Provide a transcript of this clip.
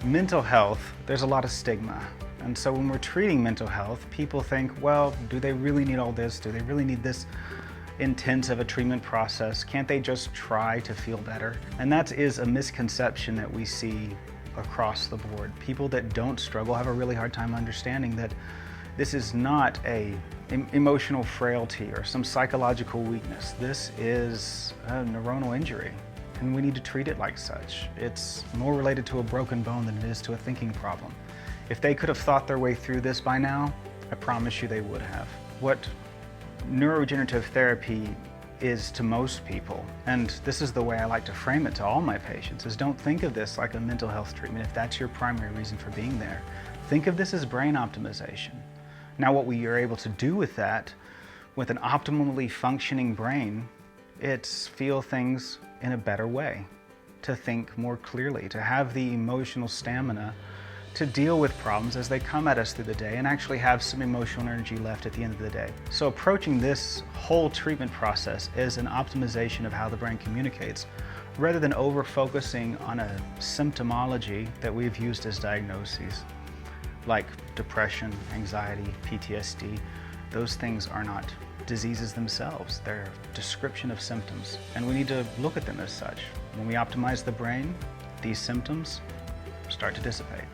Mental health, there's a lot of stigma. And so when we're treating mental health, people think, well, do they really need all this? Do they really need this intense of a treatment process? Can't they just try to feel better? And that is a misconception that we see across the board. People that don't struggle have a really hard time understanding that this is not a emotional frailty or some psychological weakness. This is a neuronal injury, and we need to treat it like such. It's more related to a broken bone than it is to a thinking problem. If they could have thought their way through this by now, I promise you they would have. What neuroregenerative therapy is to most people, and this is the way I like to frame it to all my patients, is don't think of this like a mental health treatment if that's your primary reason for being there. Think of this as brain optimization. Now what we are able to do with that, with an optimally functioning brain, it's feel things in a better way, to think more clearly, to have the emotional stamina to deal with problems as they come at us through the day and actually have some emotional energy left at the end of the day. So approaching this whole treatment process is an optimization of how the brain communicates, rather than over-focusing on a symptomology that we've used as diagnoses, like depression, anxiety, PTSD. Those things are not diseases themselves. They're a description of symptoms, and we need to look at them as such. When we optimize the brain, these symptoms start to dissipate.